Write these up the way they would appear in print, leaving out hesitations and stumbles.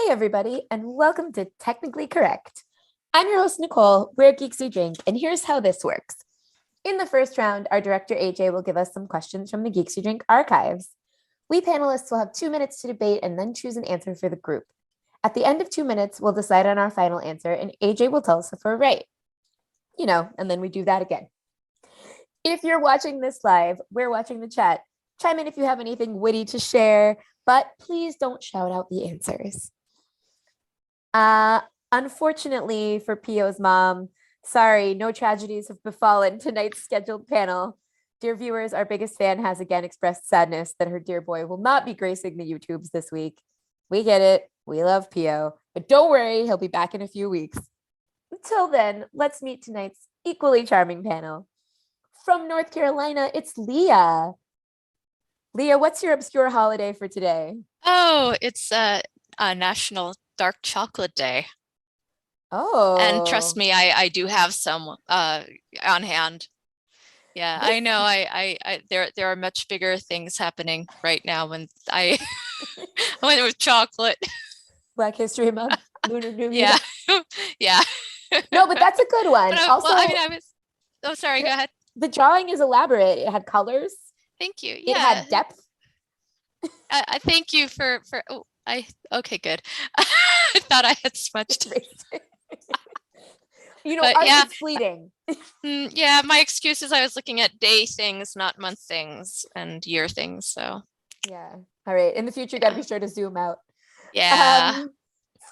Hey, everybody, and welcome to Technically Correct. I'm your host, Nicole. We're Geeks Who Drink, and here's how this works. In the first round, our director, AJ, will give us some questions from the Geeks Who Drink archives. We panelists will have 2 minutes to debate and then choose an answer for the group. At the end of 2 minutes, we'll decide on our final answer, and AJ will tell us if we're right. And then we do that again. If you're watching this live, we're watching the chat. Chime in if you have anything witty to share, but please don't shout out the answers. Unfortunately for Pio's mom, sorry, no tragedies have befallen tonight's scheduled panel. Dear viewers, our biggest fan has again expressed sadness that her dear boy will not be gracing the YouTubes this week. We get it. We love Pio, but don't worry, he'll be back in a few weeks. Until then, let's meet tonight's equally charming panel. From North Carolina, it's Leah. Leah, what's your obscure holiday for today? Oh, it's a National Dark Chocolate Day. Oh. And trust me, I do have some on hand. Yeah, I know. There are much bigger things happening right now when I went with chocolate. Black History Month, Lunar New Year. Yeah, yeah. No, but that's a good one. Also, Oh, sorry. Go ahead. The drawing is elaborate. It had colors. Thank you. Yeah. It had depth. I thank you for. Okay, good. I thought I had smudged. Art is fleeting. Yeah, my excuse is I was looking at day things, not month things and year things. So yeah. All right. In the future, you got to be sure to zoom out. Yeah.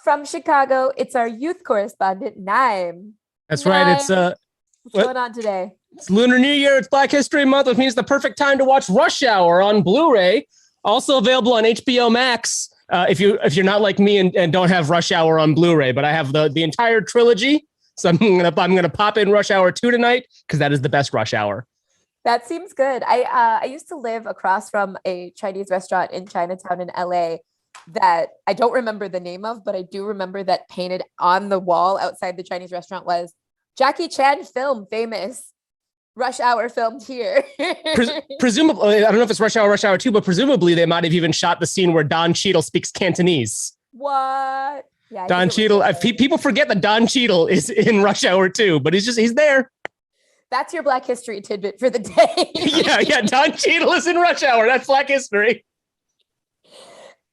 From Chicago, it's our youth correspondent, Naaim. That's right. It's what's going on today? It's Lunar New Year. It's Black History Month, which means the perfect time to watch Rush Hour on Blu-ray. Also available on HBO Max. If you're not like me and don't have Rush Hour on Blu-ray, but I have the entire trilogy. So I'm gonna pop in Rush Hour 2 tonight because that is the best Rush Hour. That seems good. I used to live across from a Chinese restaurant in Chinatown in LA that I don't remember the name of, but I do remember that painted on the wall outside the Chinese restaurant was Jackie Chan film famous. Rush Hour filmed here. Presumably, I don't know if it's Rush Hour 2, but presumably they might have even shot the scene where Don Cheadle speaks Cantonese. What? Yeah, Don Cheadle. People forget that Don Cheadle is in Rush Hour 2, but he's there. That's your Black History tidbit for the day. yeah. Don Cheadle is in Rush Hour. That's Black History.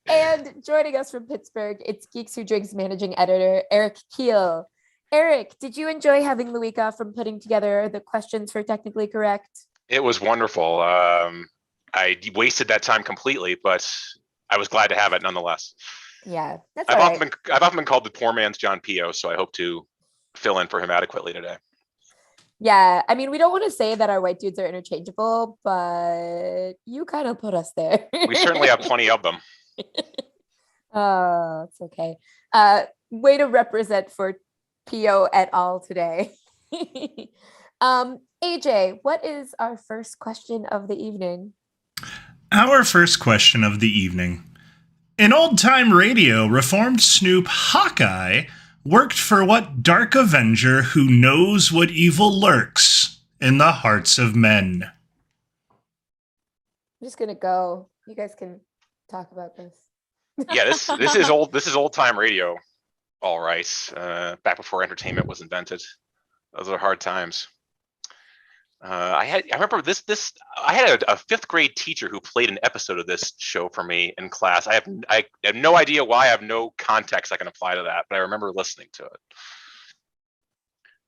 And joining us from Pittsburgh, it's Geeks Who Drink's managing editor, Eric Keel. Eric, did you enjoy having Luika from putting together the questions for Technically Correct? It was wonderful. I wasted that time completely, but I was glad to have it nonetheless. Yeah, that's I've all right. I've often been called the poor man's John Pio, so I hope to fill in for him adequately today. Yeah, I mean, we don't want to say that our white dudes are interchangeable, but you kind of put us there. We certainly have plenty of them. Oh, it's okay. Way to represent for Pio et al. Today. AJ, what is our first question of the evening? Our first question of the evening. In old-time radio, reformed Snoop Hawkeye worked for what dark Avenger who knows what evil lurks in the hearts of men? I'm just gonna go. You guys can talk about this. Yeah, this is old. This is old-time radio. All right, back before entertainment was invented. Those are hard times. I remember this. I had a 5th grade teacher who played an episode of this show for me in class. I have no idea why. I have no context I can apply to that, but I remember listening to it.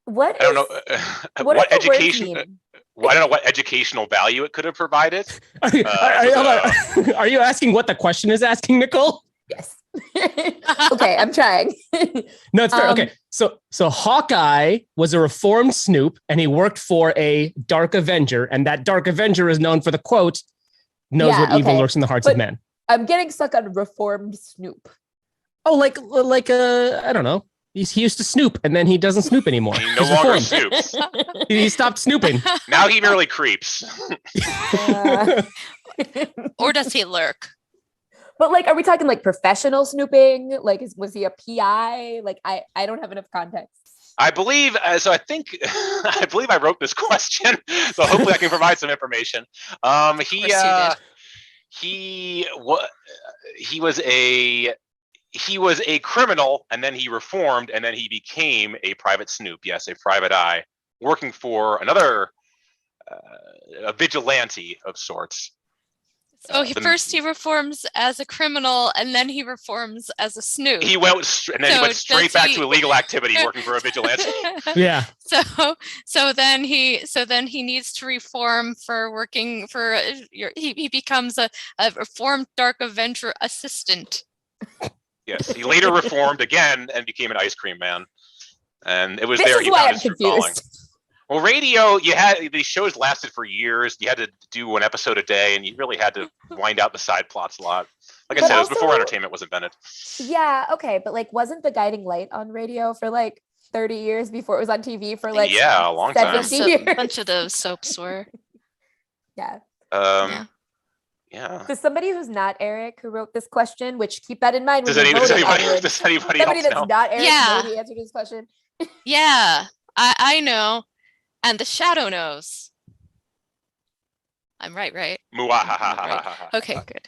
I don't know what education. I don't know what educational value it could have provided. Are you asking what the question is asking, Nicole? Yes. Okay, I'm trying. No, it's fair. Okay, so Hawkeye was a reformed Snoop, and he worked for a Dark Avenger, and that Dark Avenger is known for the quote, "Knows what evil lurks in the hearts of men." I'm getting stuck on reformed Snoop. Oh, like I don't know. He used to snoop, and then he doesn't snoop anymore. He no longer snoops. He stopped snooping. Now he merely creeps. Or does he lurk? But are we talking professional snooping? Was he a PI? I don't have enough context. I believe so. I believe I wrote this question, so hopefully I can provide some information. He was he was a criminal, and then he reformed, and then he became a private snoop. Yes, a private eye, working for another a vigilante of sorts. So he reforms as a criminal, and then he reforms as a snoop. He went straight back to illegal activity, working for a vigilante. Yeah. So then he needs to reform for working for. He becomes a reformed Dark Avenger assistant. Yes, he later reformed again and became an ice cream man, and it was This there is he why found I'm his true calling. confused. Well, radio, these shows lasted for years. You had to do one episode a day, and you really had to wind out the side plots a lot. Like I said, it was before entertainment was invented. Yeah, okay, but like, wasn't the guiding light on radio for like 30 years before it was on TV for like a long time. 70 years? A bunch of those soaps were. Yeah. Yeah. Does somebody who's not Eric who wrote this question, which keep that in mind when Does anybody somebody else that's know? not Eric Yeah. know the answer to this question? Yeah, I know. And the shadow knows. I'm right? Muahahahaha. Okay, good.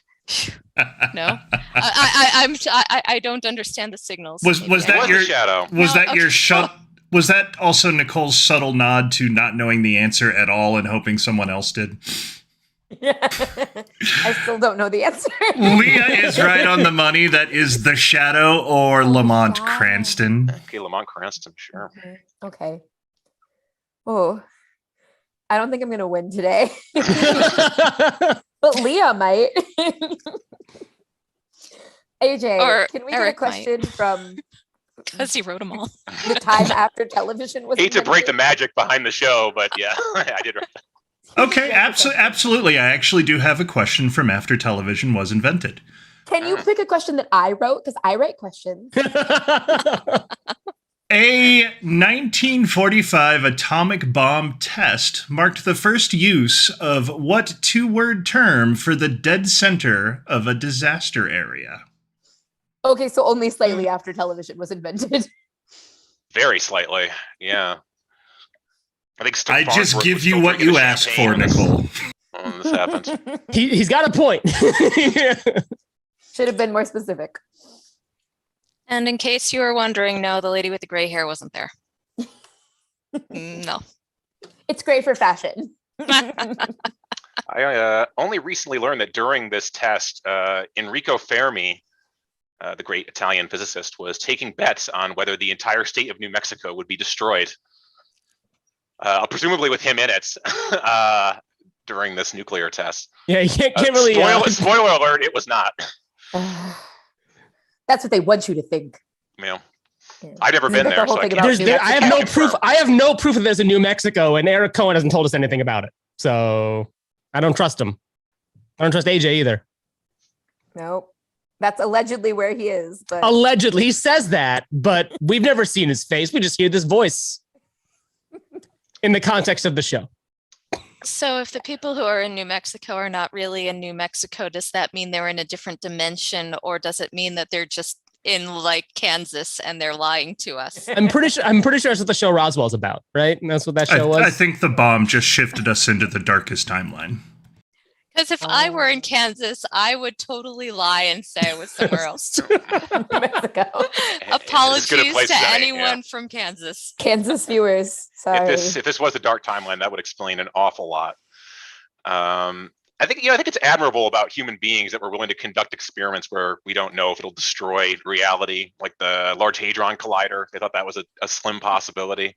No, I don't understand the signals. Was that your shadow? Was that your Was that also Nicole's subtle nod to not knowing the answer at all and hoping someone else did? I still don't know the answer. Leah is right on the money. That is the Shadow or Lamont wow. Cranston. Okay, Lamont Cranston, sure. Okay. Oh, I don't think I'm gonna win today, but Leah might. AJ, Or can we Eric get a question from Because he wrote them all. the time after television was Hate to break the invented? magic behind the show, but yeah, I did. Okay, absolutely. I actually do have a question from after television was invented. Can you pick a question that I wrote? Because I write questions. A 1945 atomic bomb test marked the first use of what two-word term for the dead center of a disaster area? Okay, so only slightly after television was invented. Very slightly, yeah. I think I just give you what you asked for, Nicole. When this happens. He's got a point. Should have been more specific. And in case you were wondering, no, the lady with the gray hair wasn't there. No. It's great for fashion. I only recently learned that during this test, Enrico Fermi, the great Italian physicist, was taking bets on whether the entire state of New Mexico would be destroyed, presumably with him in it, during this nuclear test. Yeah, you can't really. Spoiler alert: it was not. That's what they want you to think. Yeah. I've never been there, so I have no proof. I have no proof that there's a New Mexico, and Eric Cohen hasn't told us anything about it. So I don't trust him. I don't trust AJ either. Nope. That's allegedly where he is. But allegedly, he says that, but we've never seen his face. We just hear this voice in the context of the show. So if the people who are in New Mexico are not really in New Mexico, does that mean they're in a different dimension, or does it mean that they're just in like Kansas and they're lying to us? I'm pretty sure that's what the show Roswell's about, right? And that's what that show was. I think the bomb just shifted us into the darkest timeline. Because if I were in Kansas, I would totally lie and say I was somewhere else. New Mexico. Apologies place to as any, anyone yeah. from Kansas. Kansas viewers. Sorry. If this was a dark timeline, that would explain an awful lot. I think it's admirable about human beings that we're willing to conduct experiments where we don't know if it'll destroy reality, like the Large Hadron Collider. They thought that was a slim possibility.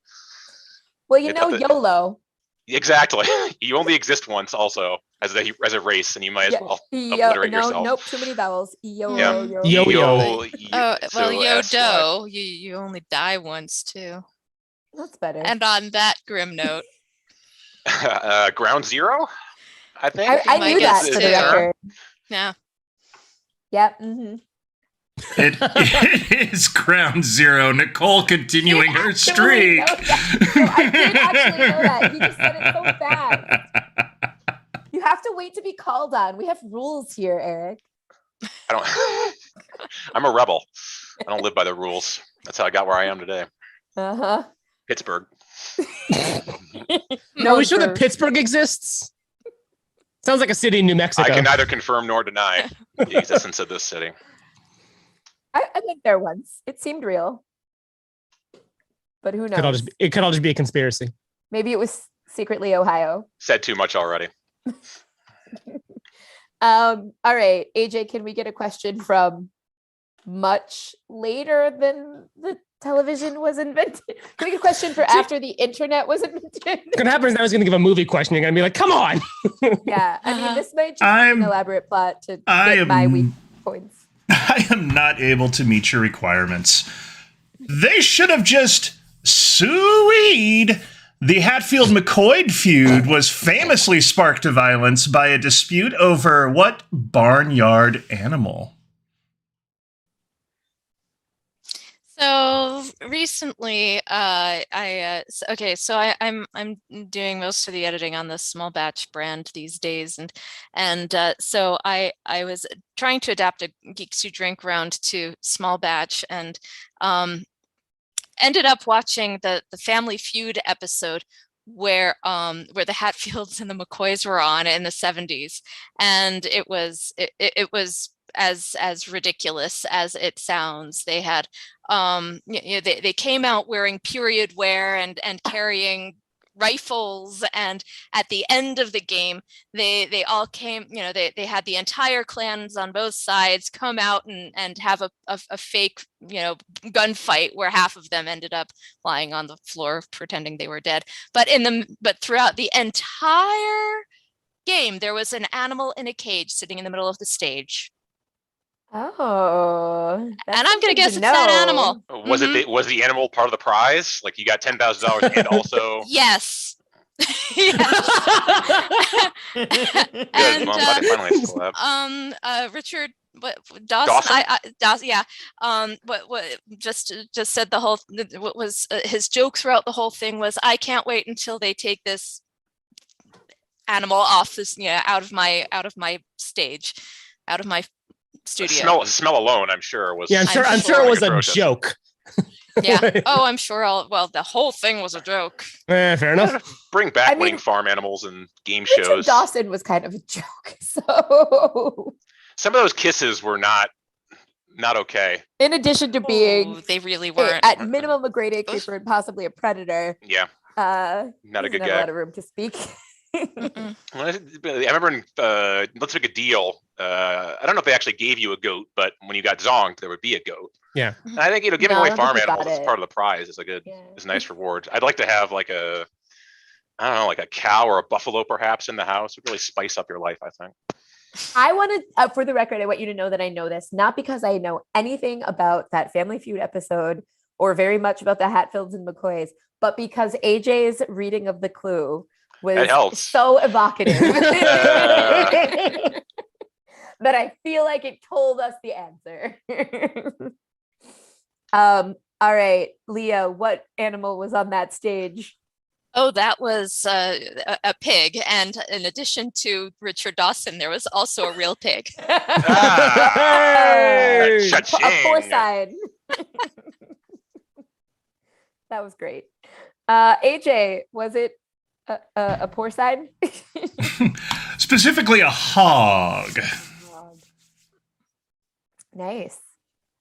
Well, YOLO. Exactly. You only exist once, also as a race, and you might as well obliterate yourself. Nope, too many vowels. Yo-yo. Yo-do, you only die once too. That's better. And on that grim note, Ground Zero, I think. I knew that for the record. Yeah. Yep. Mm-hmm. It is Ground Zero. Nicole continuing her streak. No, I did actually know that. You just said it so fast. You have to wait to be called on. We have rules here, Eric. I'm a rebel. I don't live by the rules. That's how I got where I am today. Uh-huh. Pittsburgh. No, are we sure that Pittsburgh exists? Sounds like a city in New Mexico. I can neither confirm nor deny the existence of this city. I went there once. It seemed real. But who knows? It could all just be a conspiracy. Maybe it was secretly Ohio. Said too much already. All right, AJ, can we get a question from much later than the television was invented? Can we get a question for after the internet was invented? What's gonna happen is I was gonna give a movie question. You're gonna be like, come on. Yeah, I mean, this might just be an elaborate plot to get my weak points. I am not able to meet your requirements. They should have just sued. The Hatfield-McCoy feud was famously sparked to violence by a dispute over what barnyard animal? So recently, I'm doing most of the editing on the small batch brand these days, and so I was trying to adapt a Geeks Who Drink round to small batch, and ended up watching the Family Feud episode where the Hatfields and the McCoys were on in the 70s, and it was as ridiculous as it sounds. They had they came out wearing period wear and carrying rifles, and at the end of the game they all came, they had the entire clans on both sides come out and have a fake gunfight where half of them ended up lying on the floor pretending they were dead, but throughout the entire game there was an animal in a cage sitting in the middle of the stage. Oh, and I'm gonna guess it's that animal. Was was the animal part of the prize? Like you got $10,000 and also yes. Good, and Richard Dawson. Dawson, yeah. What just said the whole. What was his joke throughout the whole thing was, I can't wait until they take this animal off this, out of my stage, out of my studio. Smell alone, I'm sure was. Yeah, I'm sure it was a joke. Yeah. Oh, I'm sure. The whole thing was a joke. Fair enough. Bring back winning farm animals and game shows. Richard Dawson was kind of a joke. So some of those kisses were not okay. In addition to being, they really weren't. At minimum, a grade A creeper and possibly a predator. Yeah. Not a good guy. A lot of room to speak. I remember in Let's Make a Deal. I don't know if they actually gave you a goat, but when you got zonked, there would be a goat. Yeah. And I think giving away farm animals as part of the prize is is a nice reward. I'd like to have like a cow or a buffalo perhaps in the house. It would really spice up your life, I think. I want to, for the record, I want you to know that I know this, not because I know anything about that Family Feud episode or very much about the Hatfields and McCoys, but because AJ's reading of the clue was so evocative that I feel like it told us the answer. All right, Leah, what animal was on that stage? Oh, that was a pig. And in addition to Richard Dawson, there was also a real pig. A porcine. That was great. AJ, was it a porcine? Specifically a hog. Nice.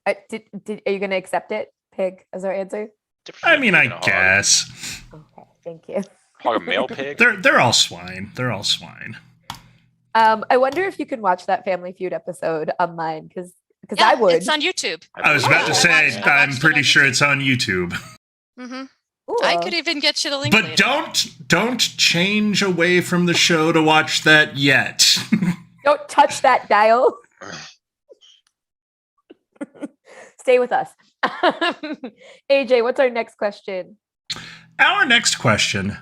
Are you going to accept it, pig, as our answer? I mean, I guess. Okay, thank you. Hog, a male pig? They're all swine. They're all swine. I wonder if you can watch that Family Feud episode online, because I would. It's on YouTube. I was about to say, I'm pretty sure it's on YouTube. Mm-hmm. I could even get you the link. But later. don't change away from the show to watch that yet. Don't touch that dial. Stay with us. AJ, what's our next question? Our next question.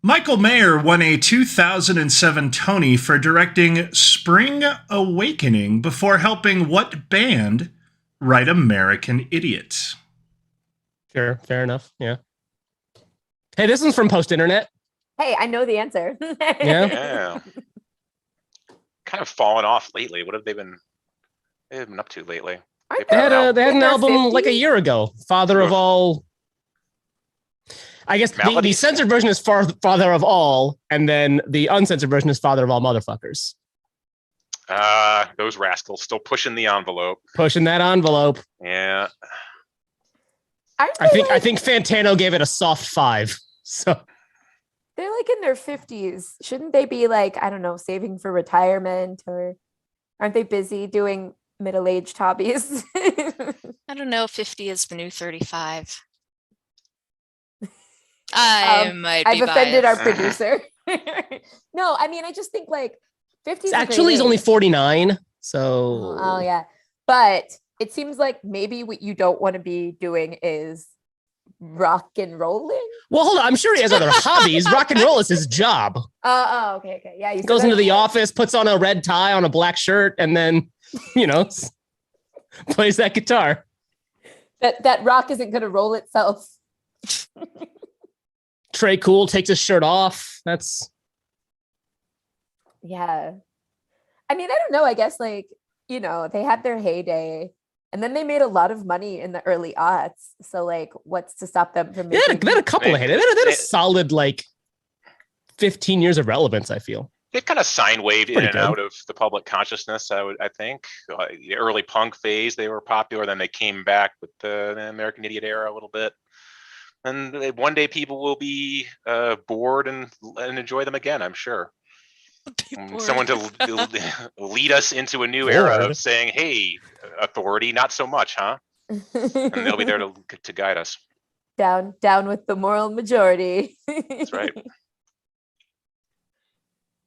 Michael Mayer won a 2007 Tony for directing Spring Awakening before helping what band write American Idiot? Sure, fair enough. Yeah. Hey, this one's from Post-Internet. Hey, I know the answer. Yeah. Kind of fallen off lately. What have they been up to lately? They had an album like a year ago. Father of All. I guess the censored version is Father of All, and then the uncensored version is Father of All Motherfuckers. Those rascals still pushing the envelope. Pushing that envelope. Yeah. I think Fantano gave it a soft 5. So they're like in their 50s. Shouldn't they be like, I don't know, saving for retirement, or aren't they busy doing middle-aged hobbies? I don't know. 50 is the new 35. I've offended our biased. producer. No, I mean, I just think like 50 actually he's only 49. So oh yeah, but it seems like maybe what you don't want to be doing is rock and rolling. Well, hold on. I'm sure he has other hobbies. Rock and roll is his job. Okay. Yeah, He goes into the office, puts on a red tie on a black shirt, and then, plays that guitar. That rock isn't going to roll itself. Trey Cool takes his shirt off. That's yeah. I mean, I don't know. I guess they had their heyday, and then they made a lot of money in the early aughts. So like, what's to stop them from making? They had a couple of heydays. They had a solid 15 years of relevance, I feel. They've kind of sine waved in and good. out of the public consciousness. I think the early punk phase, they were popular. Then they came back with the American Idiot era a little bit. And one day people will be bored and enjoy them again, I'm sure. Someone to lead us into a new era of saying, hey, authority, not so much, huh? And they'll be there to guide us. Down with the moral majority. That's right.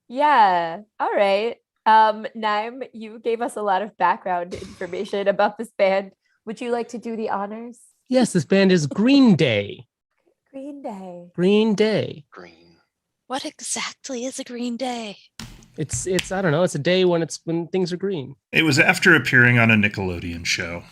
Yeah. All right. Naaim, you gave us a lot of background information about this band. Would you like to do the honors? Yes, this band is Green Day. Green Day. Green Day. Green. What exactly is a green day? It's I don't know. It's a day when things are green. It was after appearing on a Nickelodeon show.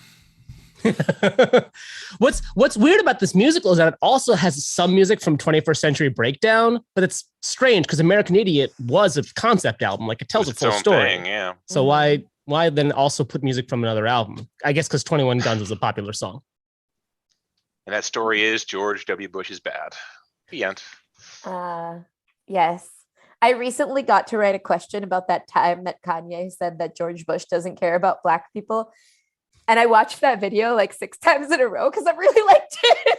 What's weird about this musical is that it also has some music from 21st Century Breakdown, but it's strange because American Idiot was a concept album. Like it tells a full story. Thing, yeah. So why then also put music from another album? I guess because 21 Guns was a popular song. And that story is George W. Bush is bad. The end. Yes. I recently got to write a question about that time that Kanye said that George Bush doesn't care about Black people. And I watched that video 6 times in a row because I really liked it.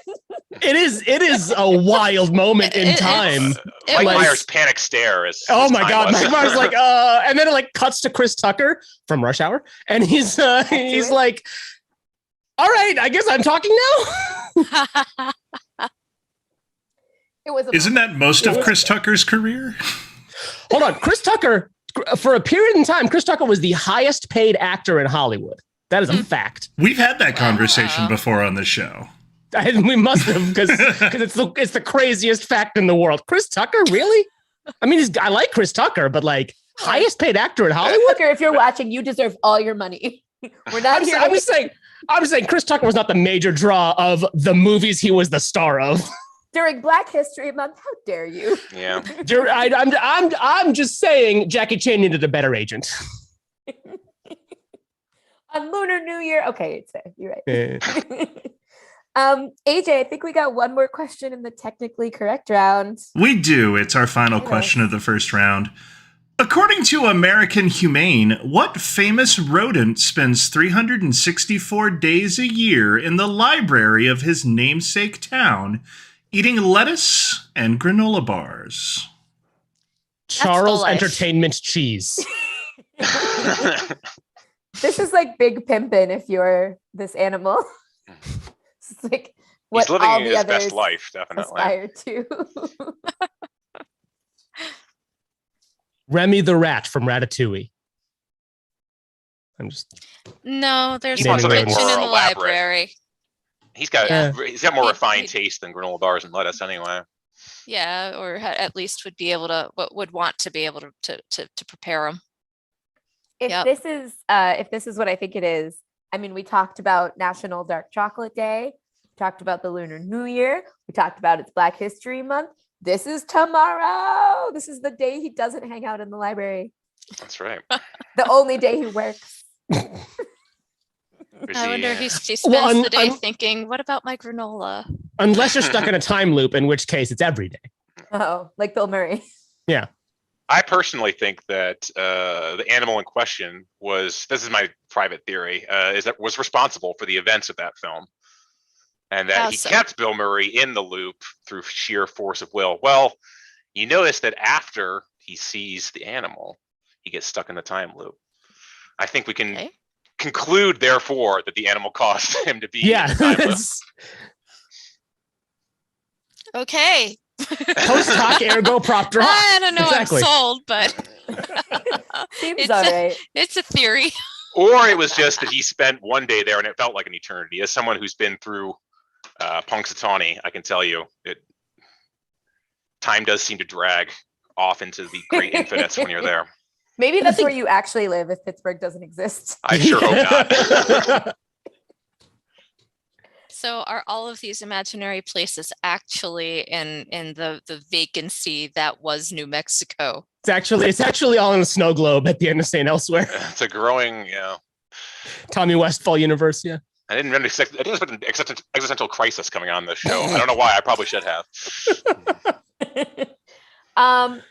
It is a wild moment in time. Mike Myers' panic stare is. Oh my God. Mike Myers and then it cuts to Chris Tucker from Rush Hour. And he's like, all right, I guess I'm talking now. Isn't that most of Chris Tucker's career? Hold on. Chris Tucker, for a period in time, Chris Tucker was the highest paid actor in Hollywood. That is a fact. We've had that conversation before on the show. We must have because it's the craziest fact in the world. Chris Tucker, really? I mean, I like Chris Tucker, but highest paid actor in Hollywood. Tucker, if you're watching, you deserve all your money. We're not here. I'm saying Chris Tucker was not the major draw of the movies he was the star of. During Black History Month, how dare you? Yeah. I'm just saying Jackie Chan needed a better agent. On Lunar New Year. Okay, it's fair. You're right. AJ, I think we got one more question in the technically correct round. We do. It's our final question of the first round. According to American Humane, what famous rodent spends 364 days a year in the library of his namesake town, eating lettuce and granola bars? Charles Entertainment Cheese. This is like Big Pimpin' if you're this animal. It's like what he's living all the his others best life, definitely. aspire to. Remy the Rat from Ratatouille. No, there's He no wants something kitchen more in the elaborate. library. He's got more refined taste than granola bars and lettuce, anyway. Yeah, or at least would be able to want to be able to prepare them. If this is what I think it is, I mean, we talked about National Dark Chocolate Day, we talked about the Lunar New Year, we talked about it's Black History Month. This is tomorrow. This is the day he doesn't hang out in the library. That's right. The only day he works. I wonder if he spends the day thinking, what about my granola? Unless you're stuck in a time loop, in which case it's every day. Oh, like Bill Murray. Yeah. I personally think that the animal in question was, this is my private theory, was responsible for the events of that film. And that he kept Bill Murray in the loop through sheer force of will. Well, you notice that after he sees the animal, he gets stuck in the time loop. I think we can conclude, therefore, that the animal caused him to be in the time loop. Okay. Post hoc ergo prop drop. I don't know. Exactly. I'm sold, but Seems all right. It's a theory. Or it was just that he spent one day there and it felt like an eternity. As someone who's been through Punxsutawney, I can tell you, time does seem to drag off into the great infinites when you're there. Maybe that's where you actually live if Pittsburgh doesn't exist. I sure hope not. So are all of these imaginary places actually in the vacancy that was New Mexico? It's actually all in a snow globe at the end of St. Elsewhere. It's a growing, Tommy Westfall universe, yeah. I didn't expect an existential crisis coming on this show. I don't know why. I probably should have.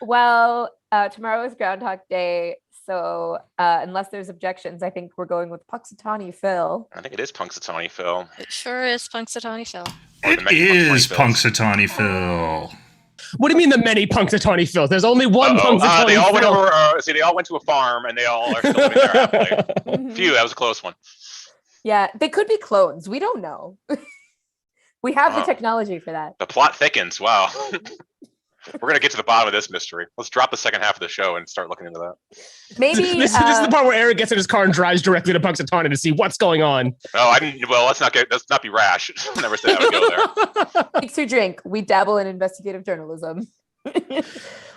Well, tomorrow is Groundhog Day, so unless there's objections, I think we're going with Punxsutawney Phil. I think it is Punxsutawney Phil. It sure is Punxsutawney Phil. It is Punxsutawney Phil. What do you mean the many Punxsutawney Phils? There's only one Punxsutawney they all went Phil. over. See, they all went to a farm, and they all are still living there happily. Phew, that was a close one. Yeah, they could be clones. We don't know. We have the technology for that. The plot thickens. Wow. We're going to get to the bottom of this mystery. Let's drop the second half of the show and start looking into that. Maybe this is the part where Eric gets in his car and drives directly to Punxsutawney to see what's going on. Oh, well, let's not be rash. Never say I would go there. Geeks Who Drink. We dabble in investigative journalism.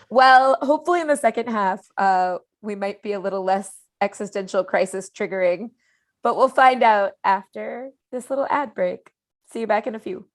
Well, hopefully in the second half, we might be a little less existential crisis triggering, but we'll find out after this little ad break. See you back in a few.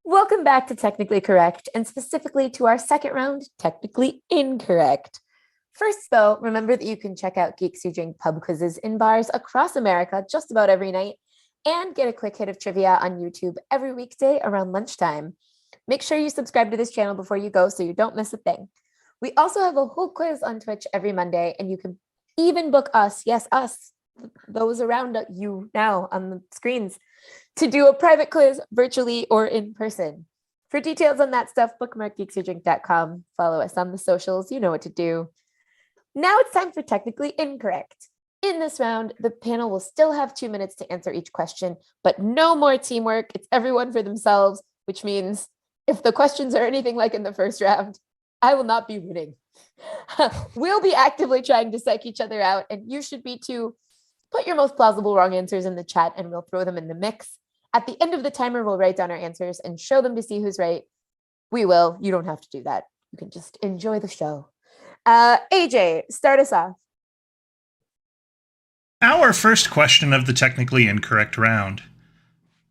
Welcome back to Technically Correct, and specifically to our second round, Technically Incorrect. First, though, remember that you can check out Geeks Who Drink pub quizzes in bars across America just about every night, and get a quick hit of trivia on YouTube every weekday around lunchtime. Make sure you subscribe to this channel before you go so you don't miss a thing. We also have a whole quiz on Twitch every Monday, and you can even book us, yes, us, those around you now on the screens, to do a private quiz virtually or in person. For details on that stuff, bookmark geekswhodrink.com. Follow us on the socials. You know what to do. Now it's time for Technically Incorrect. In this round, the panel will still have 2 minutes to answer each question, but no more teamwork. It's everyone for themselves, which means if the questions are anything like in the first round, I will not be winning. We'll be actively trying to psych each other out, and you should be too. Put your most plausible wrong answers in the chat and we'll throw them in the mix. At the end of the timer, we'll write down our answers and show them to see who's right. We will. You don't have to do that. You can just enjoy the show. AJ, start us off. Our first question of the technically incorrect round.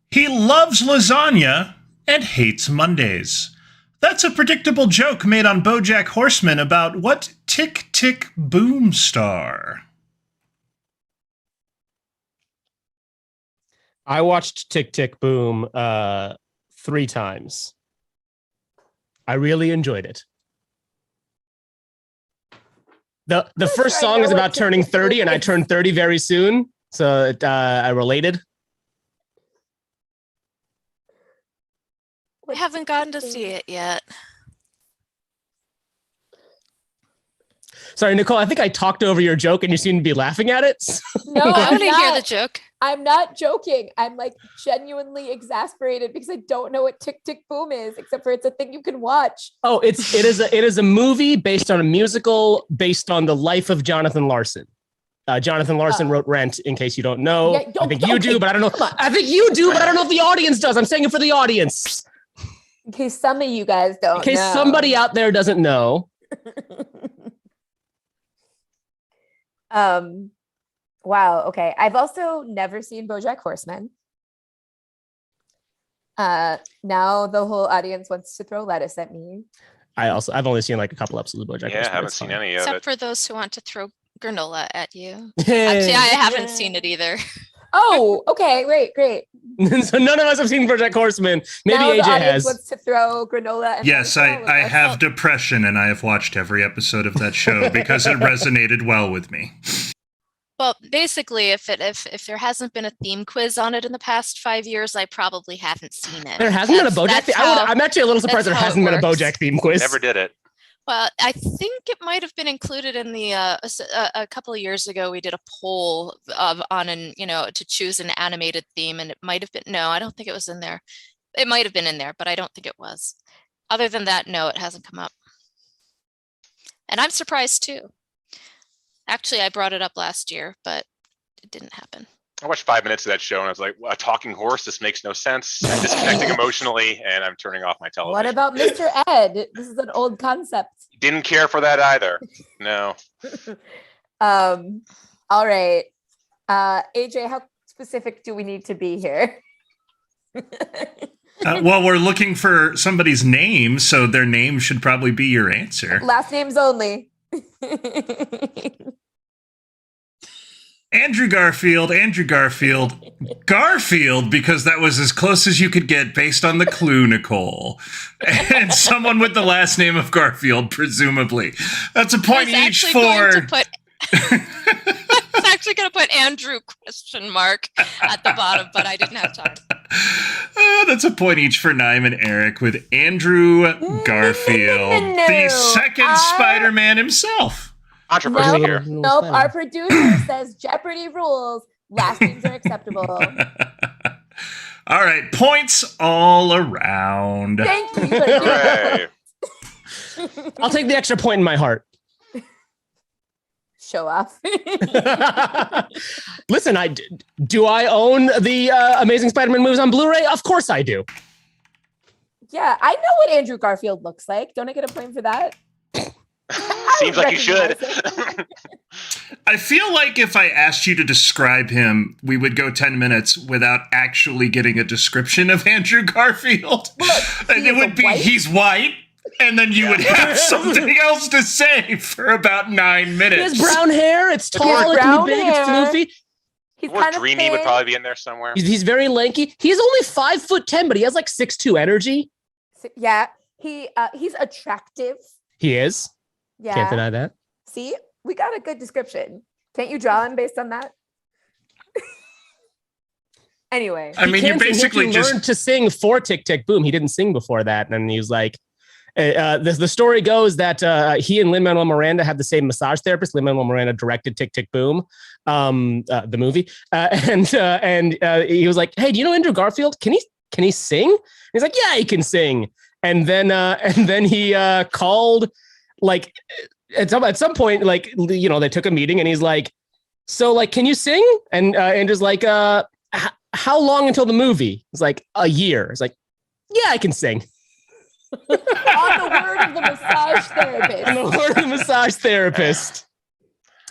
He loves lasagna and hates Mondays. That's a predictable joke made on BoJack Horseman about what Tick Tick Boom star? I watched Tick Tick Boom 3 times. I really enjoyed it. The first song is about turning 30, and I turned 30 very soon, so I related. I haven't gotten to see it yet. Sorry, Nicole, I think I talked over your joke and you seem to be laughing at it. No, I I'm want to hear the not. joke. I'm not joking. I'm like genuinely exasperated because I don't know what Tick Tick Boom is, except for it's a thing you can watch. Oh, it is a movie based on a musical based on the life of Jonathan Larson. Jonathan Larson wrote Rent, in case you don't know. Yeah, I think you do, but I don't know. I think you do, but I don't know if the audience does. I'm saying it for the audience. In case some of you guys don't In case know. somebody out there doesn't know. Wow. Okay. I've also never seen BoJack Horseman. Now the whole audience wants to throw lettuce at me. I've only seen like a couple episodes of BoJack. Yeah, I Horseman. haven't It's seen fine. any of Except it. for those who want to throw granola at you. Actually, I haven't seen it either. Oh, okay. Great. So none of us have seen BoJack Horseman. Maybe now the AJ audience has. wants to throw granola. And Yes, I have depression and I have watched every episode of that show because it resonated well with me. Well, basically, if there hasn't been a theme quiz on it in the past 5 years, I probably haven't seen it. There hasn't been a BoJack theme. I'm actually a little surprised there hasn't been a BoJack theme quiz. Never did it. Well, I think it might have been included in the a couple of years ago. We did a poll to choose an animated theme, and it might have been I don't think it was in there. It might have been in there, but I don't think it was. Other than that, no, it hasn't come up, and I'm surprised too. Actually, I brought it up last year, but it didn't happen. I watched 5 minutes of that show and I was like, a talking horse, this makes no sense. I'm disconnecting emotionally and I'm turning off my television. What about Mr. Ed? This is an old concept. Didn't care for that either. No. All right. AJ, how specific do we need to be here? Well, we're looking for somebody's name, so their name should probably be your answer. Last names only. Andrew Garfield, because that was as close as you could get based on the clue, Nicole. And someone with the last name of Garfield, presumably. That's a point each for... I was actually going to put Andrew ? At the bottom, but I didn't have time. That's a point each for Naaim and Eric with Andrew Garfield, the second Spider-Man himself. Controversy here. Nope. Our producer says Jeopardy rules. Last names are acceptable. All right. Points all around. Thank you. Hooray. I'll take the extra point in my heart. Show off. Listen, do I own the Amazing Spider-Man movies on Blu-ray? Of course I do. Yeah, I know what Andrew Garfield looks like. Don't I get a point for that? Seems like you should. I feel like if I asked you to describe him, we would go 10 minutes without actually getting a description of Andrew Garfield. And it would be, he's white, and then you would have something else to say for about 9 minutes. He has brown hair. It's tall. It can be big. It's floofy. He's Or kind Dreamy of would probably be in there somewhere. He's very lanky. He's only 5'10", but he has like 6'2" energy. Yeah, he's attractive. He is. Yeah, Can't deny that. See, we got a good description. Can't you draw him based on that? Anyway, I mean, you basically he just learned to sing for Tick Tick Boom. He didn't sing before that, and he was like, the story goes that he and Lin-Manuel Miranda had the same massage therapist. Lin-Manuel Miranda directed Tick Tick Boom, the movie, and he was like, "Hey, do you know Andrew Garfield? Can he sing?" And he's like, "Yeah, he can sing." And then he called, like, at some point, like, you know, they took a meeting, and he's like, "So, like, can you sing?" And Andrew's like, "How long until the movie?" It's like, "A year." It's like, "Yeah, I can sing." on the word of the massage therapist. On the word of the massage therapist.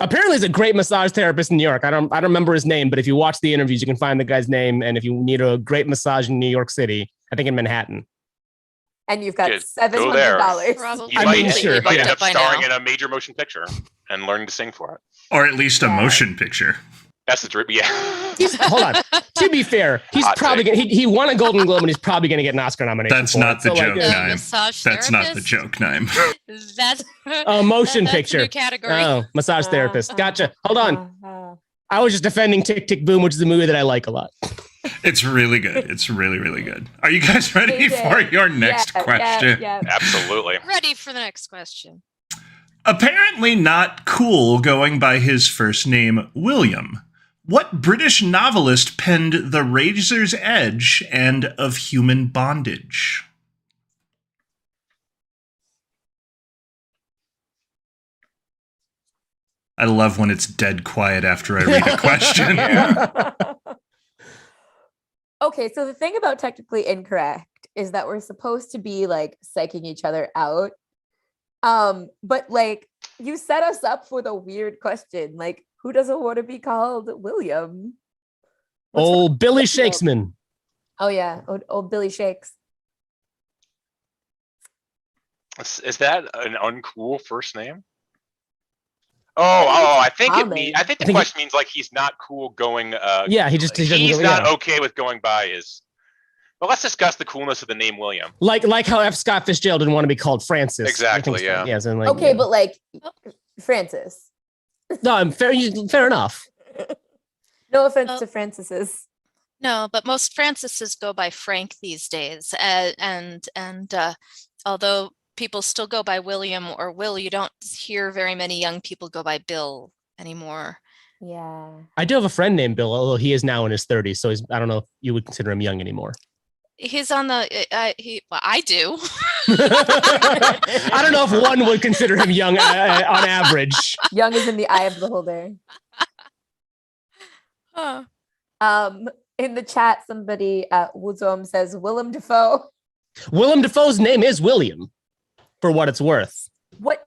Apparently, he's a great massage therapist in New York. I don't remember his name, but if you watch the interviews, you can find the guy's name. And if you need a great massage in New York City, I think in Manhattan. And you've got Good. $700. Probably. You I might, mean, sure, you might yeah. end up By starring now. in a major motion picture and learning to sing for it. or at least a motion picture. That's the drip. Yeah. Hold on. To be fair, he's Hot probably take. gonna, he won a Golden Globe, and he's probably going to get an Oscar nomination. That's for not it. the joke, like, Naaim. Massage That's not the therapist? joke, Naaim. That's motion that's picture. A new category. Oh, massage therapist. Gotcha. Hold on. on. I was just defending Tick Tick Boom, which is a movie that I like a lot. It's really good. It's really, really good. Are you guys ready for your next question? Yeah. Absolutely. Ready for the next question. Apparently not cool going by his first name, William. What British novelist penned The Razor's Edge and Of Human Bondage? I love when it's dead quiet after I read a question. Okay, so the thing about technically incorrect is that we're supposed to be like psyching each other out. But like you set us up for the weird question. Like, who doesn't want to be called William? Old Billy Shakesman. Oh yeah, old Billy Shakes. Is that an uncool first name? I think the question means like he's not cool going. Yeah, he doesn't he's go- not yeah. okay with going by his. But let's discuss the coolness of the name William. Like how F. Scott Fitzgerald didn't want to be called Francis. Exactly, I think so. yeah. Yes, and like, Okay, but like Francis. no, I'm fair enough. No offense Well- to Francis's. No, but most Francises go by Frank these days, and although people still go by William or Will, you don't hear very many young people go by Bill anymore. Yeah. I do have a friend named Bill, although he is now in his 30s, so I don't know if you would consider him young anymore. He's on the I do. I don't know if one would consider him young on average. Young is in the eye of the beholder. Huh. In the chat, somebody Wuzom says Willem Dafoe. Willem Dafoe's name is William, for what it's worth. What?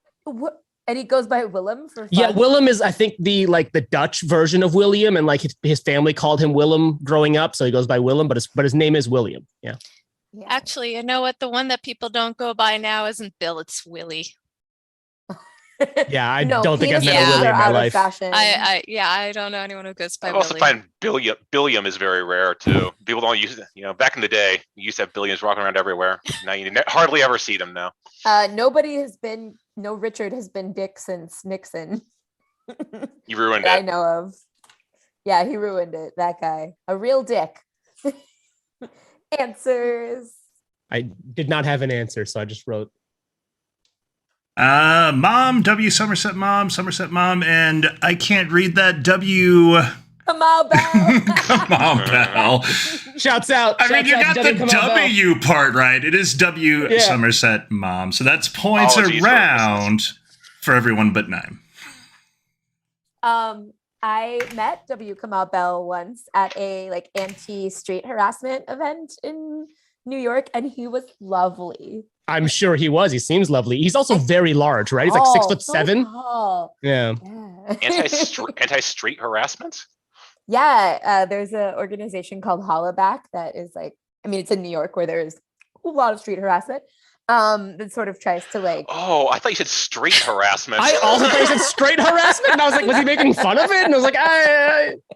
And he goes by Willem for fun? Yeah, Willem is, I think, the Dutch version of William, and like his family called him Willem growing up, so he goes by Willem, but his name is William. Yeah. Yeah. Actually, you know what? The one that people don't go by now isn't Bill, it's Willie. Yeah, I No, don't think I've met a penises Willie in are my out of life. fashion. I don't know anyone who goes by I also Willie. find Billiam is very rare too. People don't use it. You know, back in the day, you used to have Billiams walking around everywhere. Now you hardly ever see them now. No Richard has been Dick since Nixon. You ruined that I it. know of. Yeah, he ruined it. That guy, a real dick. Answers. I did not have an answer, so I just wrote. Mom, W Somerset Mom, and I can't read that W. Kamal Bell. Come on, Bell. Shouts out. I mean, you got the W part right. It is W Yeah. Somerset Mom. So that's points Apologies for around for everyone but Naaim. I met W. Kamal Bell once at a anti-street harassment event in New York, and he was lovely. I'm sure he was. He seems lovely. He's also very large, right? He's like 6'7". Tall. Yeah. Anti-street harassment? Yeah, there's an organization called Hollaback that is like, I mean, it's in New York where there's a lot of street harassment. That sort of tries to like. Oh, I thought you said street harassment. I also thought you said straight harassment, and I was like, was he making fun of it? And I was like,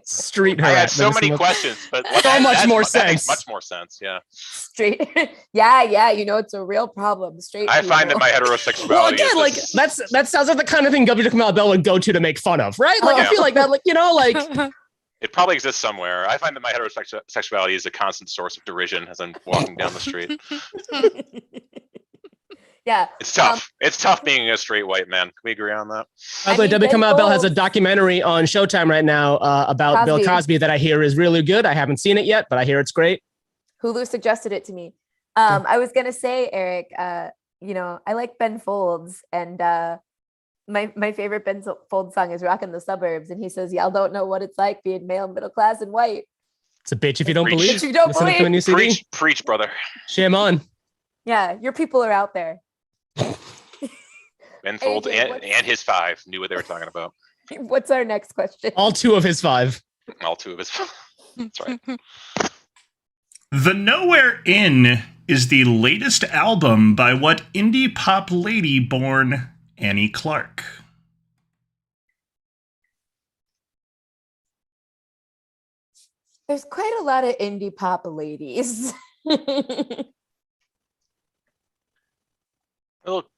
street harassment. I had so many questions, but so much more that makes sense. much more sense. Yeah. Street. yeah. You know, it's a real problem. Straight. I find that my heterosexuality. Well, again, like that sounds like the kind of thing W. Kamau Bell would go to make fun of, right? Like I feel like that, like like. It probably exists somewhere. I find that my heterosexuality is a constant source of derision as I'm walking down the street. Yeah. It's tough. It's tough being a straight white man. Can we agree on that? By the way, W. Kamau Bell has a documentary on Showtime right now about Bill Cosby that I hear is really good. I haven't seen it yet, but I hear it's great. Hulu suggested it to me. I was gonna say, Eric, you know, I like Ben Folds, and my favorite Ben Folds song is "Rockin' the Suburbs," and he says, "Y'all don't know what it's like being male, middle class, and white." It's a bitch if you don't Preach. believe. If you don't Listen to the believe. new CD. Preach, brother. Shame on. Yeah, your people are out there. Ben Folds AJ, and his 5 knew what they were talking about. What's our next question? All 2 of his 5. All 2 of his. That's right. The Nowhere Inn is the latest album by what indie pop lady born Annie Clark? There's quite a lot of indie pop ladies.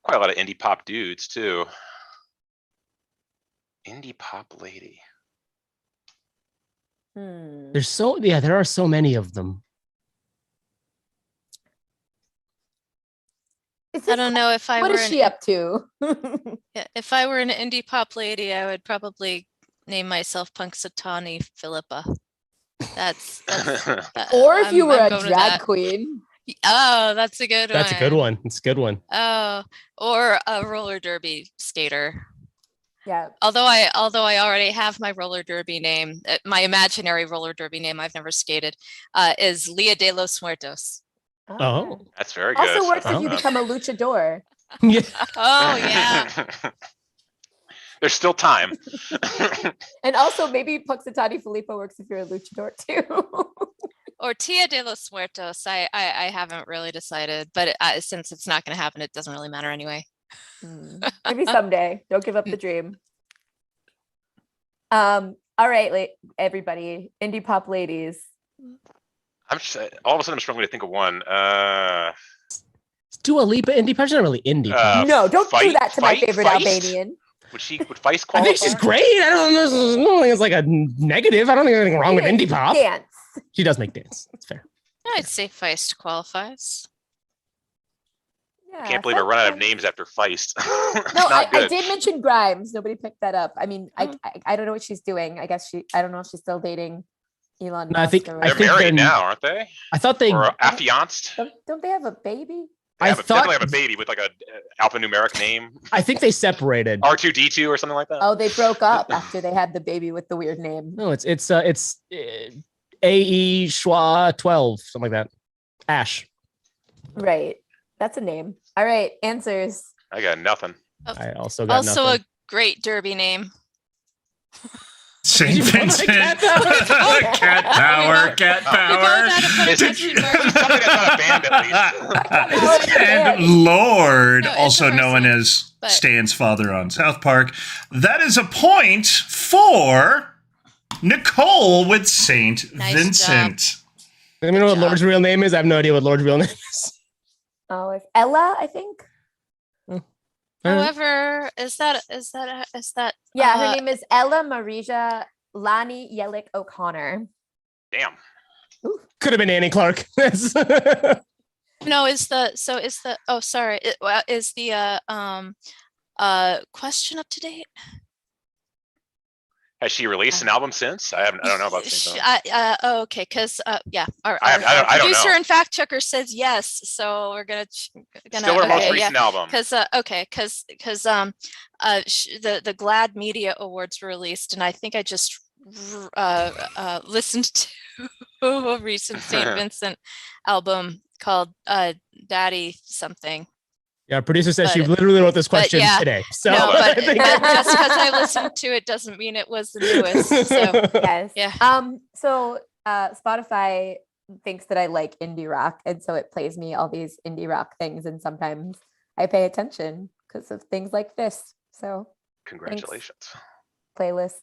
Quite a lot of indie pop dudes too. Indie pop lady. There are so many of them. I don't know if I What were is she up to? Yeah, if I were an indie pop lady, I would probably name myself Punxsutawney Philippa. That's Or if you were I'm a going with drag that. queen. Oh, that's a good one. That's a good one. It's a good one. Oh, or a roller derby skater. Yeah. Although I already have my roller derby name, my imaginary roller derby name, I've never skated, is Lia de los Muertos. Oh. That's very good. Also works if you Oh. become a luchador. Yeah. Oh yeah. There's still time. And also maybe Punxsutawney Philippa works if you're a luchador too. Or Tia de los Muertos. I haven't really decided, but since it's not going to happen, it doesn't really matter anyway. Maybe someday. Don't give up the dream. All right, everybody, indie pop ladies. I'm just all of a sudden I'm struggling to think of one. Dua Lipa indie pop? She's not really indie. No, don't do that to my Feist? favorite Feist? Albanian. Would Feist I qualify? think she's great. I don't think it's like a negative. I don't think there's anything wrong with indie pop. Dance. She does make dance. That's fair. I'd say Feist qualifies. Yeah, Can't believe I run out of names after Feist. No, I Good. did mention Grimes. Nobody picked that up. I mean, I don't know what she's doing. I guess I don't know if she's still dating Elon Musk. No, I think They're married now, aren't they? I thought they. Or affianced? Don't they have a baby? They I definitely thought. have a baby with like a alphanumeric name. I think they separated. R2D2 or something like that. Oh, they broke up after they had the baby with the weird name. No, it's AE Schwa 12, something like that. Ash. Right. That's a name. All right. Answers. I got nothing. I also got Also nothing. a great derby name. St. You want Vincent. cat power? Cat power. Cat We both power. had a It's country mark. something that's not a band at least. And Lord, No, it's also a known person, as but- Stan's father on South Park. That is a point for Nicole with St. Nice Vincent. Let me know what job. Lord's real name is. I have no idea what Lord's real name is. Oh, it's Ella, I think. However, is that Yeah, her name is Ella Marija Lani Yellick O'Connor. Damn. Could have been Annie Clark. no, is the question up to date? Has she released an album since? I don't know about St. Okay, because yeah, our I don't producer know. and fact checker says yes, so we're gonna Still her most okay, recent album. because the GLAAD Media Awards were released, and I think I just listened to a recent St. Vincent album called Daddy something. Yeah, our producer says she But- literally wrote this question yeah. today. So No, I but think- just because I listened to it doesn't mean it was the newest. So Yes. Yeah. So Spotify thinks that I like indie rock, and so it plays me all these indie rock things, and sometimes I pay attention because of things like this. So Congratulations. playlists.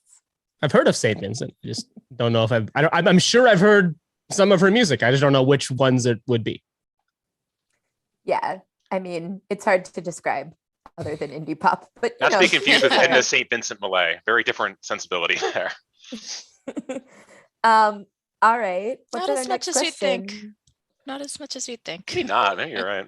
I've heard of Saint Vincent. I just don't know if I'm sure I've heard some of her music. I just don't know which ones it would be. Yeah, I mean, it's hard to describe other than indie pop, but you Not to know. be confused with Edna St. Vincent Millay. Very different sensibility there. All right. What's Not our as next much as you think. question? not as much as you'd think. Maybe not. Maybe you're right.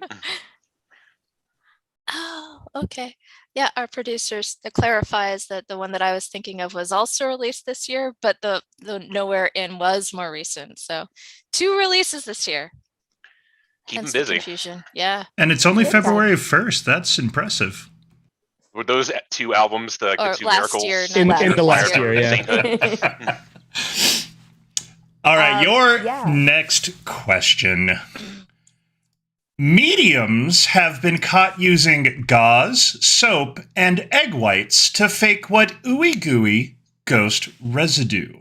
Oh, okay. Yeah, our producers clarifies that the one that I was thinking of was also released this year, but the Nowhere In was more recent. So 2 releases this year. Keep them Hence the busy. confusion. Yeah. And it's only Good February 1st. That's impressive. Were those 2 albums the Or 2 last miracles? year, not In last the last Fire year, from yeah. Sainthood? All right, your yeah. next question. Mediums have been caught using gauze, soap, and egg whites to fake what ooey gooey ghost residue.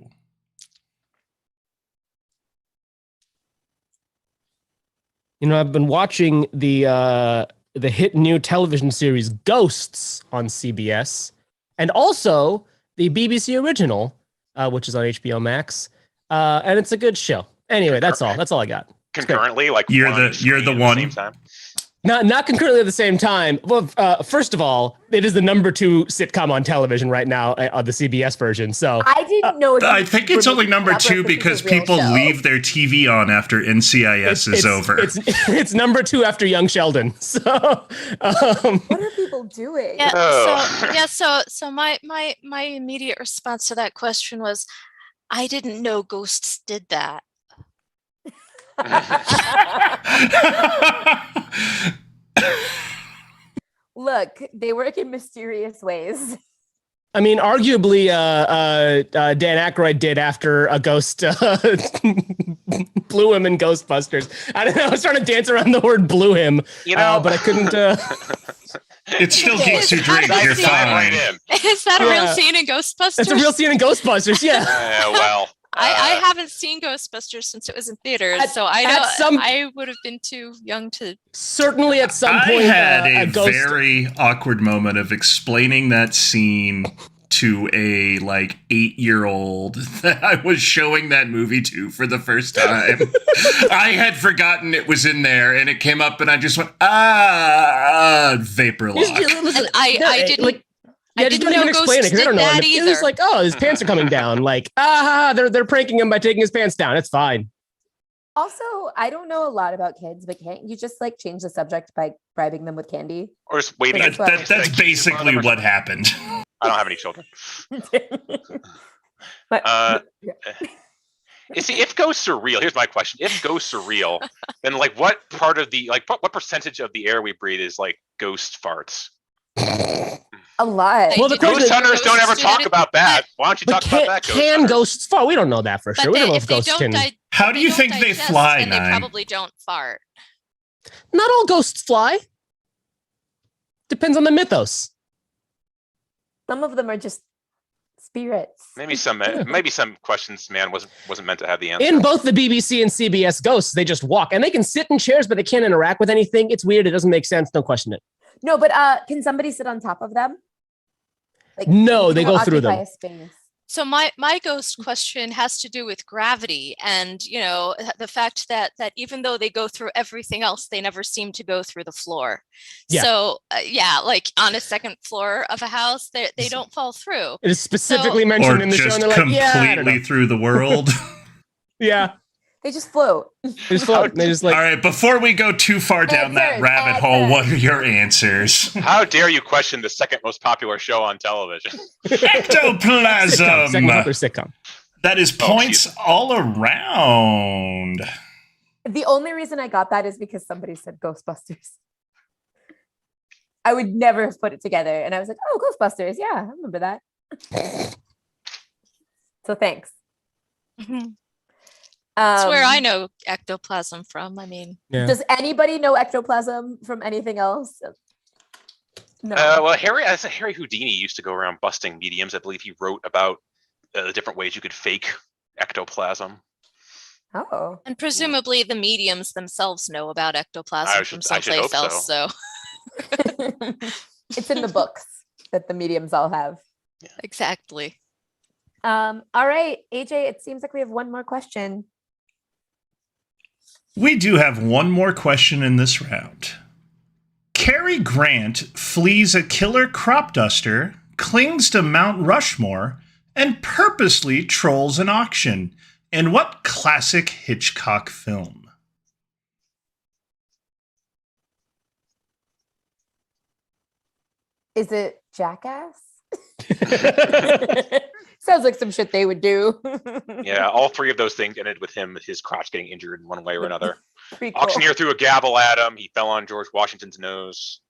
You know, I've been watching the hit new television series Ghosts on CBS, and also the BBC original, which is on HBO Max, and it's a good show. Anyway, that's all. That's all I got. Concurrently, like You're one on the- each you're screen the at one. same time? Not concurrently at the same time. Well, first of all, it is the number 2 sitcom on television right now on the CBS version. So I didn't know. I think it's only number 2 because people leave their TV on after NCIS is over. It's number 2 after Young Sheldon. So What are people doing? Yeah. Oh. So my immediate response to that question was, I didn't know ghosts did that. Look, they work in mysterious ways. I mean, arguably, Dan Aykroyd did after a ghost blew him in Ghostbusters. I don't know. I was trying to dance around the word "blew him," You know, but I couldn't. It's still Geeks Who Drink. Dive You're right fine. in. Is that a Yeah. real scene in Ghostbusters? It's a real scene in Ghostbusters. Yeah. Well, I haven't seen Ghostbusters since it was in theaters, At- so I at know some- I would have been too young to. Certainly, at some I point, had a a ghost. very awkward moment of explaining that scene to a 8-year-old that I was showing that movie to for the first time. I had forgotten it was in there, and it came up, and I just went vapor lock. And I didn't. Yeah, I just didn't don't even know explain it ghosts because I don't did know. that And it was either. like, oh, his pants are coming down. Like, they're pranking him by taking his pants down. It's fine. Also, I don't know a lot about kids, but can't you just change the subject by bribing them with candy? or just waiting. That's That's Like, basically you what happened. I don't have any children. But You see, if ghosts are real, here's my question: if ghosts are real, then what part of the what percentage of the air we breathe is ghost farts? a lot. Well, the question Ghost is- hunters don't ever Ghosts talk do about that. Why don't you But talk about that? can hunters? ghosts fall? We don't know that for sure. We don't know if ghosts can. How do you think they fly, And they Naaim? probably don't fart. Not all ghosts fly. Depends on the mythos. Some of them are just spirits. Maybe some questions man wasn't meant to have the answer. In both the BBC and CBS ghosts, they just walk and they can sit in chairs, but they can't interact with anything. It's weird. It doesn't make sense. Don't question it. No, but can somebody sit on top of them? No, they people go through occupy them. a space. So my ghost question has to do with gravity, and the fact that even though they go through everything else, they never seem to go through the floor. Yeah. So on a second floor of a house, they don't fall through. It is specifically mentioned Or in the show. just And they're like, yeah, I don't completely know. through the world. Yeah. They just float. They just float. They just All right, before we go too far down that Answers, rabbit hole, answers. what are your answers? How dare you question the second most popular show on television? Sitcom, second popular Ectoplasm. sitcom. That is points all around. The only reason I got that is because somebody said Ghostbusters. I would never have put it together. And I was like, oh, Ghostbusters. Yeah, I remember that. So thanks. That's where I know ectoplasm from. I mean, Yeah. Does anybody know ectoplasm from anything else? No. Well, Harry Houdini used to go around busting mediums. I believe he wrote about the different ways you could fake ectoplasm. Oh. And presumably the mediums themselves know about ectoplasm from I should someplace hope else. So It's in the books that the mediums all have. exactly. All right, AJ, it seems like we have one more question. We do have one more question in this round. Cary Grant flees a killer crop duster, clings to Mount Rushmore, and purposely trolls an auction. In what classic Hitchcock film? Is it Jackass? Sounds like some shit they would do. Yeah, all three of those things ended with his crotch getting injured in one way or another. Pretty cool. Auctioneer threw a gavel at him. He fell on George Washington's nose.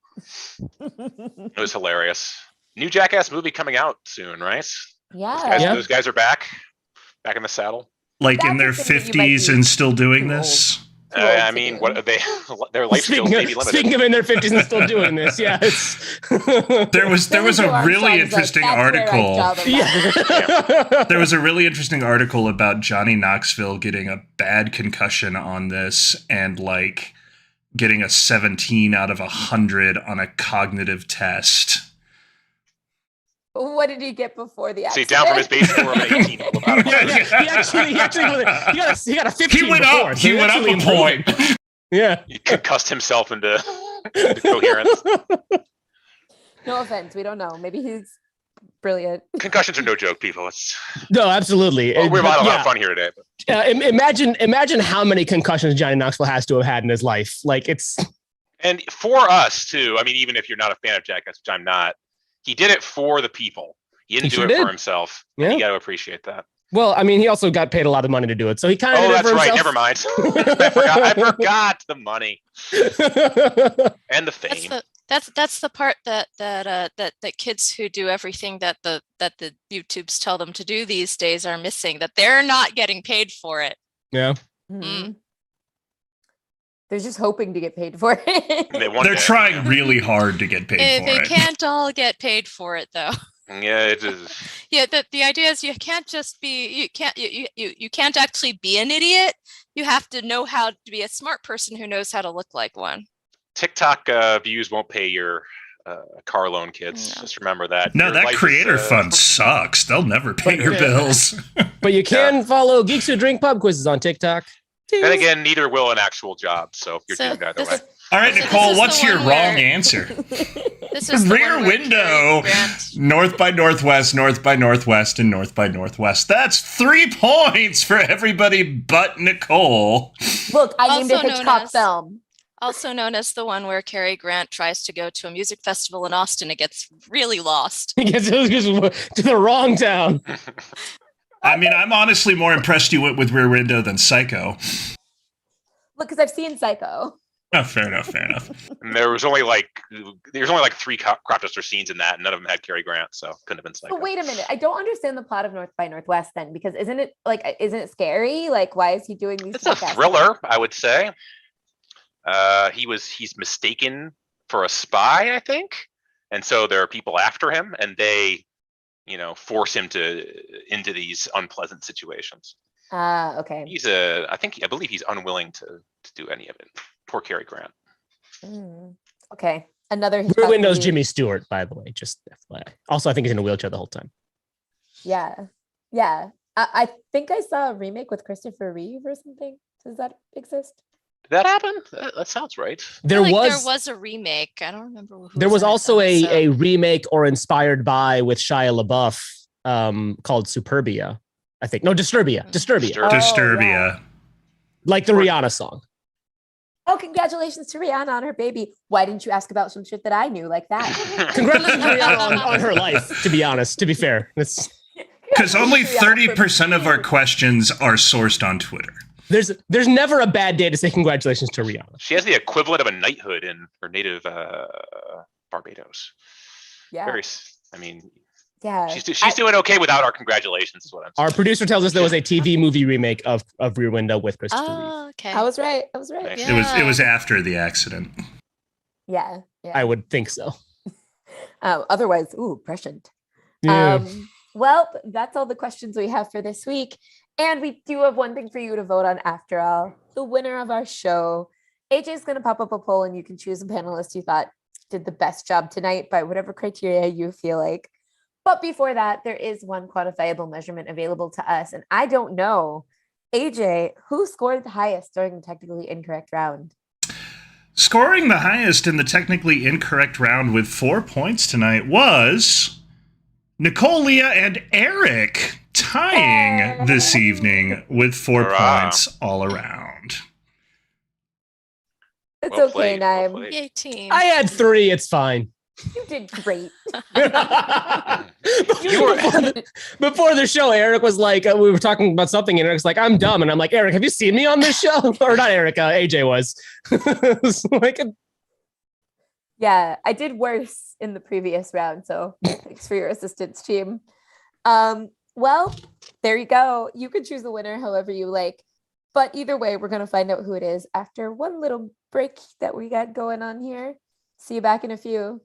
It was hilarious. New Jackass movie coming out soon, right? Yeah. Those guys are back in the saddle. Like in their That's the thing that you might 50s be and still doing too this? Too old I to mean, do. what are they? Their life skills may be limited. Speaking of in their 50s and still doing this, yeah. There was Billy a Joe really Armstrong is like, interesting "That's where I article. draw the line." Yeah. There was a really interesting article about Johnny Knoxville getting a bad concussion on this and like getting a 17 out of 100 on a cognitive test. What did he get before the See, accident? down from his base score of an 18. He got a 15 He went before, up. so He went up actually a improved. point. Yeah. He concussed himself into coherence. No offense, we don't know. Maybe he's brilliant. Concussions are no joke, people. No, absolutely. We're having a lot Yeah. of fun here today. Imagine how many concussions Johnny Knoxville has to have had in his life. Like it's And for us too. I mean, even if you're not a fan of Jackass, which I'm not, he did it for the people. He didn't He do sure it did. for himself. Yeah. You got to appreciate that. well, I mean, he also got paid a lot of money to do it, so he kind of Oh, did it that's for right. himself. Never mind. I forgot the money and the fame. That's the part that kids who do everything that the YouTubes tell them to do these days are missing, that they're not getting paid for it. Yeah. Mhm. They're just hoping to get paid for it. They're trying really hard to get paid for They it. can't all get paid for it though. Yeah, it is. Yeah, the idea is you can't actually be an idiot. You have to know how to be a smart person who knows how to look like one. TikTok views won't pay your car loan, kids. No. Just remember that. No, Your that life creator is, fund sucks. They'll never pay But- your bills. But you can follow Geeks Who Drink Pub Quizzes on TikTok. Then again, neither will an actual job, so you're So doomed either this way. is- All right, So this Nicole, is what's the your one wrong where- answer? This is the Rear one where window, Cary Grant- north by northwest, north by northwest, and north by northwest. That's 3 points for everybody but Nicole. Look, I named a Also known Hitchcock as- film. Also known as the one where Cary Grant tries to go to a music festival in Austin and gets really lost. He gets to the wrong town. I mean, I'm honestly more impressed you went with Rear Window than Psycho. Look, because I've seen Psycho. Oh, fair enough, fair enough. And there was only like 3 crop duster scenes in that, and none of them had Cary Grant, so couldn't have been Psycho. But wait a minute, I don't understand the plot of North by Northwest then, because isn't it scary? Like, why is he doing these? It's a podcasts? thriller, I would say. He's mistaken for a spy, I think, and so there are people after him, and they, force him into these unpleasant situations. Okay. I believe he's unwilling to do any of it. Poor Cary Grant. Okay. Another Rear Hitchcock Window's movie. Jimmy Stewart, by the way, just FYI. Also, I think he's in a wheelchair the whole time. Yeah. Yeah. I think I saw a remake with Christopher Reeve or something. Does that exist? Did that happen? That sounds right. There I feel like was there was a remake. I don't remember who there was in it, also though, a remake or inspired by with Shia LaBeouf called Superbia, I think. No, Disturbia. Disturbia. Oh, Disturbia. yeah. Like the Rihanna song. Oh, congratulations to Rihanna on her baby. Why didn't you ask about some shit that I knew like that? Congratulations to Rihanna on her life, to be honest, to be fair. Because only 30% of our questions are sourced on Twitter. There's never a bad day to say congratulations to Rihanna. She has the equivalent of a knighthood in her native Barbados. Yeah. Yeah. She's doing okay without our congratulations, is what I'm saying. Our producer tells us there was a TV movie remake of Rear Window with Christopher Reeve. Oh, okay. I was right. Nice. Yeah. It was after the accident. Yeah. Yeah. I would think so. Otherwise, prescient. Yeah. Well, that's all the questions we have for this week. And we do have one thing for you to vote on after all. The winner of our show. AJ is going to pop up a poll and you can choose a panelist you thought did the best job tonight by whatever criteria you feel like. But before that, there is one quantifiable measurement available to us. And I don't know, AJ, who scored the highest during the technically incorrect round? Scoring the highest in the technically incorrect round with 4 points tonight was Nicole, Leah, and Eric, tying this evening with 4 Hurrah. points all around. It's Well okay, played, well Naaim. played. Yay, team. I had 3. It's fine. You did great. Before the show, Eric was like, we were talking about something, and Eric's like, I'm dumb. And I'm like, Eric, have you seen me on this show? Or not Eric, AJ was. Like Yeah, I did worse in the previous round. So thanks for your assistance, team. Well, there you go. You can choose the winner however you like. But either way, we're going to find out who it is after one little break that we got going on here. See you back in a few.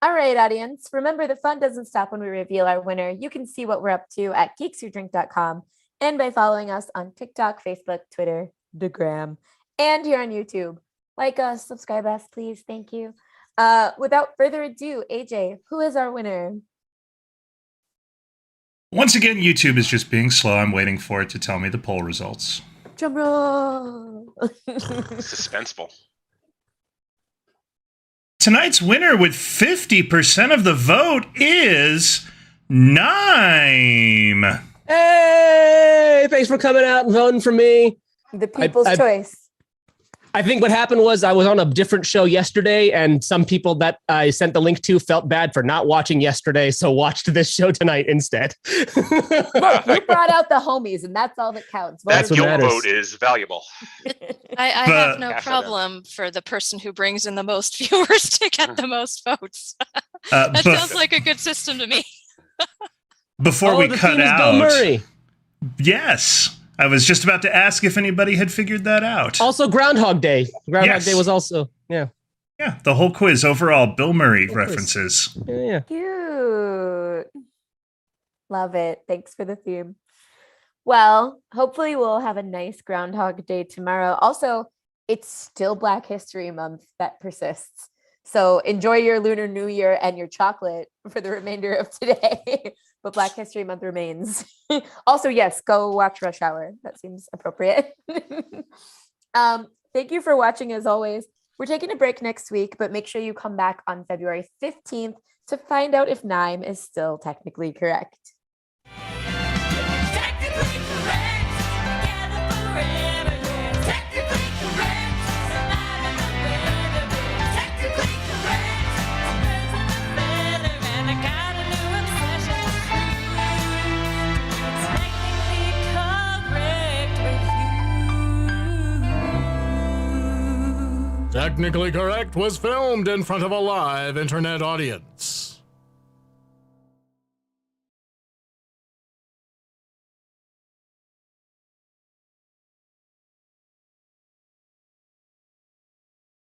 All right, audience. Remember, the fun doesn't stop when we reveal our winner. You can see what we're up to at geekswhodrink.com and by following us on TikTok, Facebook, Twitter, the Gram, and here on YouTube. Like us, subscribe us, please. Thank you. Without further ado, AJ, who is our winner? Once again, YouTube is just being slow. I'm waiting for it to tell me the poll results. Drum roll. Suspenseful. Tonight's winner with 50% of the vote is Naaim. Hey, thanks for coming out and voting for me. The people's choice. I think what happened was I was on a different show yesterday, and some people that I sent the link to felt bad for not watching yesterday, so watched this show tonight instead. Look, you brought out the homies, and that's all that counts. That's That what guilt matters. vote is valuable. I have no Half of them. problem for the person who brings in the most viewers to get the most votes. That Bef- sounds like a good system to me. Before we the cut theme is Bill out, Murray. yes, I was just about to ask if anybody had figured that out. Also, Groundhog Day. Groundhog Yes. Day was also, yeah. Yeah, the whole quiz overall, Bill Murray Whole quiz. references. Yeah. Cute. Love it. Thanks for the theme. Well, hopefully we'll have a nice Groundhog Day tomorrow. Also, it's still Black History Month that persists. So enjoy your Lunar New Year and your chocolate for the remainder of today. But Black History Month remains. Also, yes, go watch Rush Hour. That seems appropriate. Thank you for watching as always. We're taking a break next week, but make sure you come back on February 15th to find out if Naaim is still technically correct. Technically correct, together forever, yeah. Technically correct, surviving the weather, yeah. Technically correct, birds of a feather, and I got a new obsession with you. Technically correct with you. Technically Correct was filmed in front of a live internet audience.